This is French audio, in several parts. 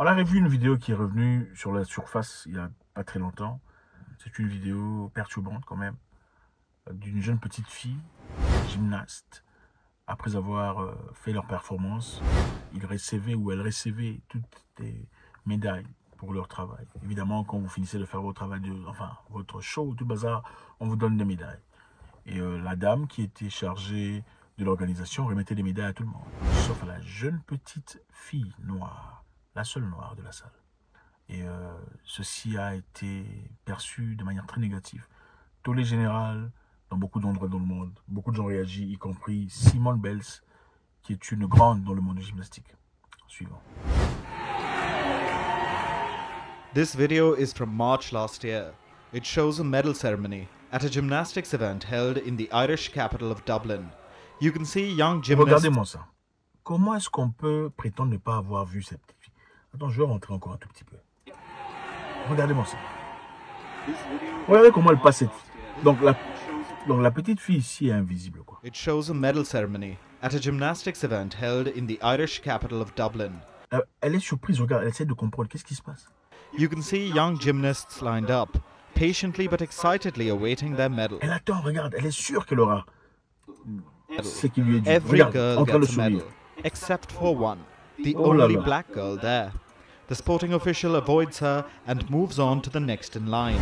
On a revu une vidéo qui est revenue sur la surface il n'y a pas très longtemps. C'est une vidéo perturbante quand même, d'une jeune petite fille, gymnaste. Après avoir fait leur performance, ils recevaient ou elles recevaient toutes les médailles pour leur travail. Évidemment, quand vous finissez de faire votre travail, votre show, tout bazar, on vous donne des médailles. Et la dame qui était chargée de l'organisation remettait des médailles à tout le monde, sauf à la jeune petite fille noire, la seule noire de la salle. Et ceci a été perçu de manière très négative. Tollé général dans beaucoup d'endroits dans le monde. Beaucoup de gens réagissent, y compris Simone Biles, qui est une grande dans le monde de gymnastique. Suivant. This video is from March last year. It shows a medal ceremony at a gymnastics event held in the Irish capital of Dublin. You can see young gymnasts... Regardez-moi ça. Comment est-ce qu'on peut prétendre ne pas avoir vu cette petite fille? Attends, je vais rentrer encore un tout petit peu. Regardez-moi ça. Regardez comment elle passe cette fille. Donc la petite fille ici est invisible, quoi. It shows a medal ceremony at a gymnastics event held in the Irish capital of Dublin. Elle est surprise, regarde, elle essaie de comprendre qu'est-ce qui se passe. You can see young gymnasts lined up, patiently but excitedly awaiting their medal. Elle attend, regarde, elle est sûre qu'elle aura ce qui lui est dû. Every Regarde, girl en train de gets a medal, sourire. except for one, the Oh là only là. black girl there. The sporting official avoids her and moves on to the next in line.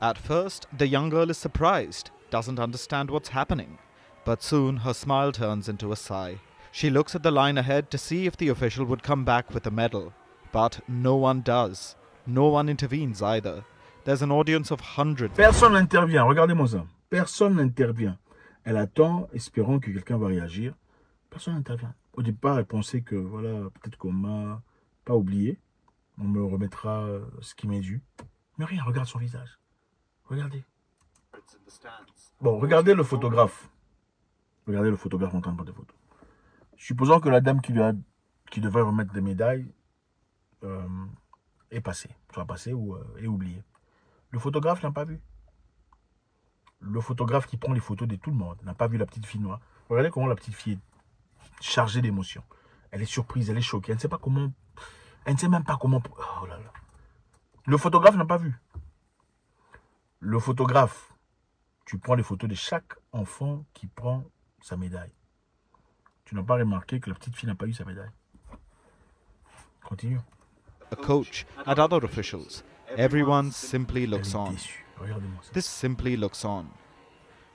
At first, the young girl is surprised, doesn't understand what's happening. But soon, her smile turns into a sigh. She looks at the line ahead to see if the official would come back with a medal. But no one does. No one intervenes either. There's an audience of hundreds. Personne n'intervient, regardez-moi ça. Personne n'intervient. Elle attend, espérant que quelqu'un va réagir. Personne n'intervient. Au départ, elle pensait que, voilà, peut-être qu'on m'a pas oublié. On me remettra ce qui m'est dû. Mais rien, regarde son visage. Regardez. Bon, regardez le photographe. Regardez le photographe en train de prendre des photos. Supposons que la dame qui devrait remettre des médailles est passée. Soit passée ou est oubliée. Le photographe n'a pas vu. Le photographe qui prend les photos de tout le monde n'a pas vu la petite fille noire. Regardez comment la petite fille est chargée d'émotions. Elle est surprise, elle est choquée. Elle ne sait pas comment... Elle ne sait même pas comment... Oh là là. Le photographe n'a pas vu. Le photographe, tu prends les photos de chaque enfant qui prend sa médaille. Tu n'as pas remarqué que la petite fille n'a pas eu sa médaille. Continue. A coach and other officials. Everyone simply Elle looks est on. déçue. Regardez-moi ça. This simply looks on.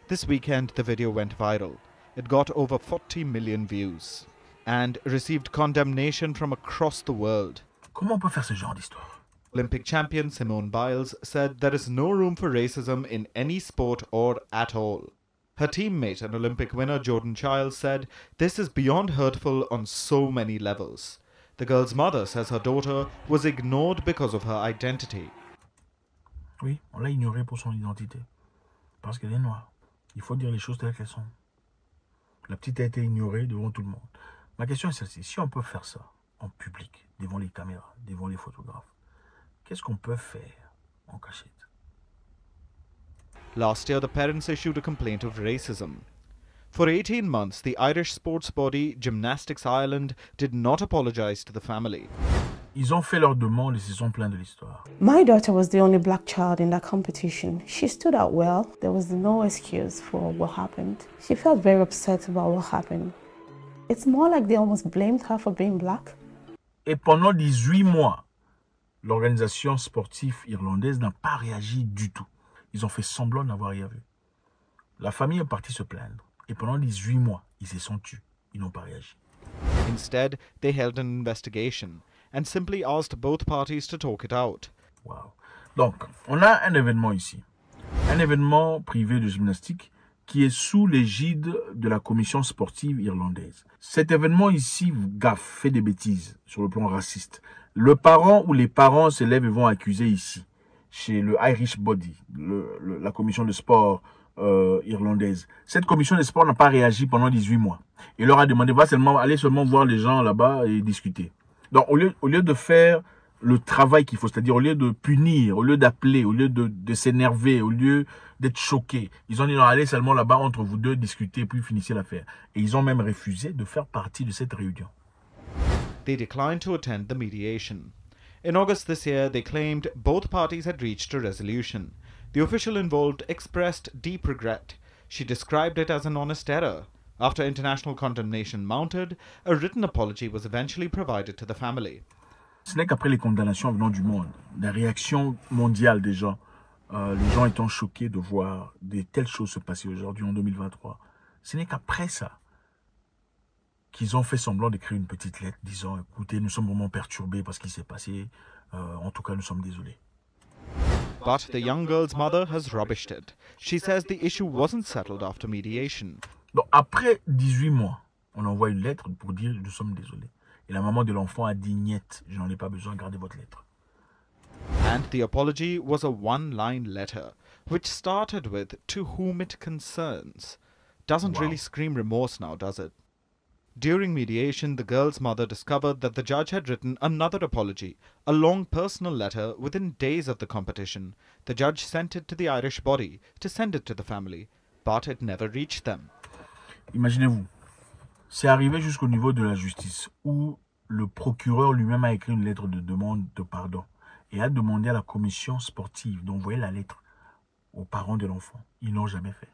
This weekend, the video went viral. It got over 40 million views and received condemnation from across the world. Comment on peut faire ce genre d'histoire? Olympic champion Simone Biles said there is no room for racism in any sport or at all. Her teammate and Olympic winner Jordan Chiles said this is beyond hurtful on so many levels. The girl's mother says her daughter was ignored because of her identity. Oui, on l'a ignorée pour son identité. Parce qu'elle est noire. Il faut dire les choses telles qu'elles sont. La petite a été ignorée devant tout le monde. Ma question est celle-ci. Si on peut faire ça en public, devant les caméras, devant les photographes, qu'est-ce qu'on peut faire en cachette? Last year, the parents issued a complaint of racism. For 18 months, the Irish sports body Gymnastics Ireland did not apologize to the family. Ils ont fait leur demande et se sont plaints de l'histoire. My daughter was the only black child in that competition. She stood out well. There was no excuse for what happened. She felt very upset about what happened. It's more like they almost blamed her for being black. Et pendant 18 mois, l'organisation sportive irlandaise n'a pas réagi du tout. Ils ont fait semblant d'avoir rien vu. La famille est partie se plaindre. Et pendant 18 mois, ils se sont tus. Ils n'ont pas réagi. Instead, they held an investigation and simply asked both parties to talk it out. Wow. Donc, on a un événement ici. Un événement privé de gymnastique qui est sous l'égide de la commission sportive irlandaise. Cet événement ici fait des bêtises sur le plan raciste. Le parent ou les parents se lèvent et vont accuser ici, chez le Irish Body, la commission de sport irlandaise. Cette commission de sport n'a pas réagi pendant 18 mois. Il leur a demandé, allez seulement voir les gens là-bas et discuter. Donc, au lieu de faire le travail qu'il faut, c'est-à-dire au lieu de punir, au lieu d'appeler, au lieu de s'énerver, au lieu d'être choqués, ils ont dit non, allez seulement là-bas entre vous deux discuter puis finissez l'affaire. Et ils ont même refusé de faire partie de cette réunion. They declined to attend the mediation. In August this year, they claimed both parties had reached a resolution. The official involved expressed deep regret. She described it as an honest error. After international condemnation mounted, a written apology was eventually provided to the family. Ce n'est qu'après les condamnations venant du monde, la réaction mondiale des gens, les gens étant choqués de voir de telles choses se passer aujourd'hui en 2023, ce n'est qu'après ça qu'ils ont fait semblant d'écrire une petite lettre disant « Écoutez, nous sommes vraiment perturbés par ce qui s'est passé, en tout cas nous sommes désolés ». But the young girl's mother has rubbished it. She says the issue wasn't settled after mediation. Donc après 18 mois, on envoie une lettre pour dire « Nous sommes désolés ». Et la maman de l'enfant a dit « Niet, je n'en ai pas besoin, gardez votre lettre ». And the apology was a one-line letter, which started with "to whom it concerns." Doesn't really scream remorse now, does it? During mediation, the girl's mother discovered that the judge had written another apology, a long personal letter, within days of the competition. The judge sent it to the Irish body to send it to the family, but it never reached them. Imaginez-vous, c'est arrivé jusqu'au niveau de la justice, où le procureur lui-même a écrit une lettre de demande de pardon et a demandé à la commission sportive d'envoyer la lettre aux parents de l'enfant. Ils n'ont jamais fait.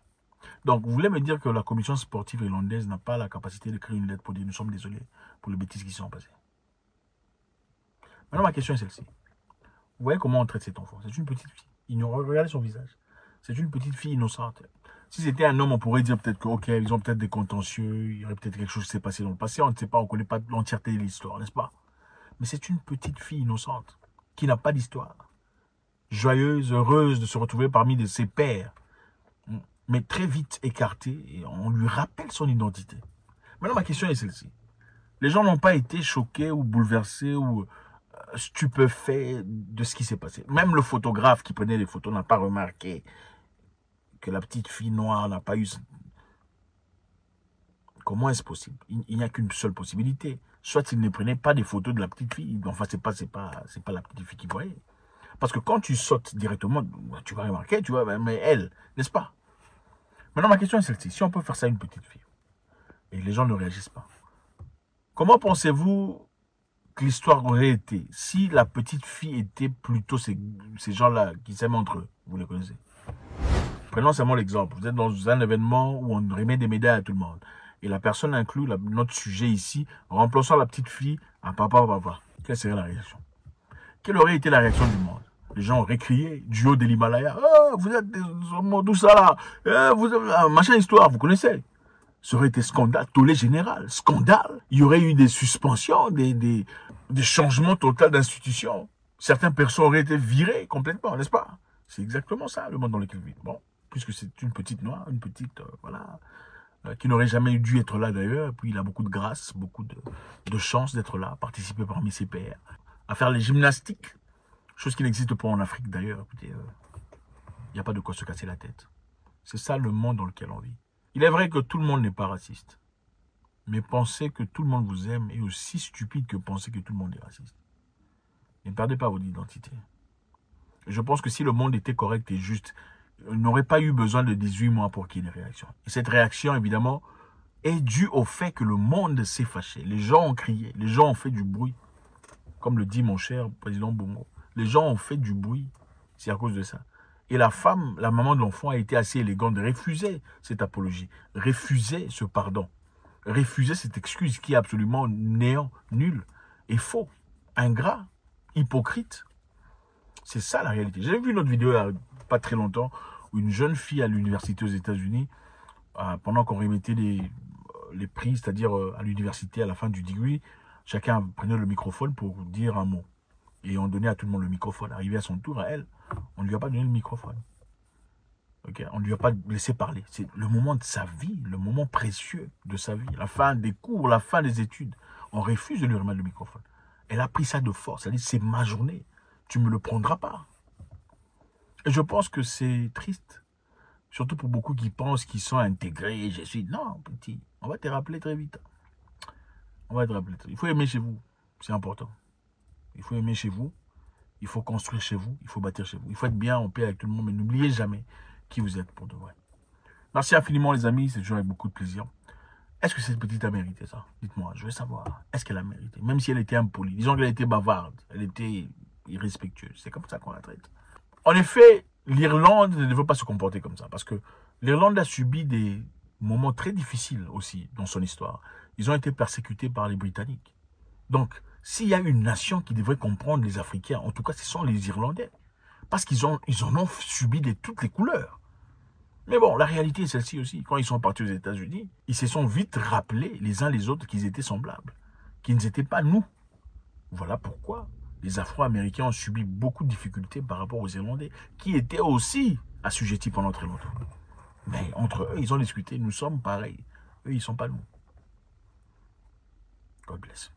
Donc, vous voulez me dire que la commission sportive irlandaise n'a pas la capacité d'écrire une lettre pour dire « Nous sommes désolés pour les bêtises qui sont passées ». Maintenant, ma question est celle-ci. Vous voyez comment on traite cet enfant? C'est une petite fille. Regardez son visage. C'est une petite fille innocente. Si c'était un homme, on pourrait dire peut-être que, ok, ils ont peut-être des contentieux, il y aurait peut-être quelque chose qui s'est passé dans le passé, on ne sait pas, on ne connaît pas l'entièreté de l'histoire, n'est-ce pas? Mais c'est une petite fille innocente, qui n'a pas d'histoire. Joyeuse, heureuse de se retrouver parmi ses pairs, mais très vite écartée, et on lui rappelle son identité. Maintenant, ma question est celle-ci. Les gens n'ont pas été choqués ou bouleversés ou stupéfaits de ce qui s'est passé. Même le photographe qui prenait les photos n'a pas remarqué que la petite fille noire n'a pas eu... Comment est-ce possible? Il n'y a qu'une seule possibilité. Soit il ne prenait pas des photos de la petite fille. Enfin, c'est pas la petite fille qu'il voyait. Parce que quand tu sautes directement, tu vas remarquer, tu vois, mais elle, n'est-ce pas? Maintenant, ma question est celle-ci. Si on peut faire ça à une petite fille, et les gens ne réagissent pas, comment pensez-vous que l'histoire aurait été si la petite fille était plutôt ces gens-là qui s'aiment entre eux? Vous les connaissez? Prenons seulement l'exemple. Vous êtes dans un événement où on remet des médailles à tout le monde. Et la personne inclut notre sujet ici, remplaçant la petite fille à papa. Quelle serait la réaction? Quelle aurait été la réaction du monde? Les gens auraient crié du haut de l'Himalaya. Oh, vous êtes d'où ça là? Vous avez machin histoire, vous connaissez? Ça aurait été scandale, tollé général, scandale. Il y aurait eu des suspensions, des changements totaux d'institutions. Certaines personnes auraient été virées complètement, n'est-ce pas? C'est exactement ça, le monde dans lequel vit. Bon, puisque c'est une petite noire, une petite, voilà, qui n'aurait jamais dû être là d'ailleurs. Et puis il a beaucoup de grâce, beaucoup de chance d'être là, participer parmi ses pairs, à faire les gymnastiques, chose qui n'existe pas en Afrique d'ailleurs. Écoutez, il n'y a pas de quoi se casser la tête. C'est ça le monde dans lequel on vit. Il est vrai que tout le monde n'est pas raciste. Mais penser que tout le monde vous aime est aussi stupide que penser que tout le monde est raciste. Ne perdez pas votre identité. Je pense que si le monde était correct et juste, on n'aurait pas eu besoin de 18 mois pour qu'il y ait des réactions. Et cette réaction, évidemment, est due au fait que le monde s'est fâché. Les gens ont crié, les gens ont fait du bruit. Comme le dit mon cher président Bongo. Les gens ont fait du bruit. C'est à cause de ça. Et la femme, la maman de l'enfant, a été assez élégante de refuser cette apologie, refuser ce pardon, refuser cette excuse qui est absolument néant, nul et faux, ingrat, hypocrite. C'est ça la réalité. J'ai vu une autre vidéo il n'y a pas très longtemps où une jeune fille à l'université aux États-Unis, pendant qu'on remettait les prix, c'est-à-dire à l'université à la fin du degree, chacun prenait le microphone pour dire un mot. Et on donnait à tout le monde le microphone. Arrivé à son tour, à elle, on ne lui a pas donné le microphone. Okay? On ne lui a pas laissé parler. C'est le moment de sa vie, le moment précieux de sa vie. La fin des cours, la fin des études. On refuse de lui remettre le microphone. Elle a pris ça de force. Elle a dit, c'est ma journée. Tu ne me le prendras pas. Et je pense que c'est triste. Surtout pour beaucoup qui pensent qu'ils sont intégrés. Je suis, non, petit. On va te rappeler très vite. On va te rappeler très vite. Il faut aimer chez vous. C'est important. Il faut aimer chez vous, il faut construire chez vous, il faut bâtir chez vous. Il faut être bien en paix avec tout le monde, mais n'oubliez jamais qui vous êtes pour de vrai. Merci infiniment les amis, c'est toujours avec beaucoup de plaisir. Est-ce que cette petite a mérité ça? Dites-moi, je veux savoir. Est-ce qu'elle a mérité? Même si elle était impolie. Disons qu'elle était bavarde. Elle était irrespectueuse. C'est comme ça qu'on la traite. En effet, l'Irlande ne devait pas se comporter comme ça. Parce que l'Irlande a subi des moments très difficiles aussi dans son histoire. Ils ont été persécutés par les Britanniques. Donc, s'il y a une nation qui devrait comprendre les Africains, en tout cas, ce sont les Irlandais. Parce qu'ils en ont subi de toutes les couleurs. Mais bon, la réalité est celle-ci aussi. Quand ils sont partis aux États-Unis, ils se sont vite rappelés les uns les autres qu'ils étaient semblables, qu'ils n'étaient pas nous. Voilà pourquoi les Afro-Américains ont subi beaucoup de difficultés par rapport aux Irlandais, qui étaient aussi assujettis pendant très longtemps. Mais entre eux, ils ont discuté, nous sommes pareils. Eux, ils ne sont pas nous. God bless.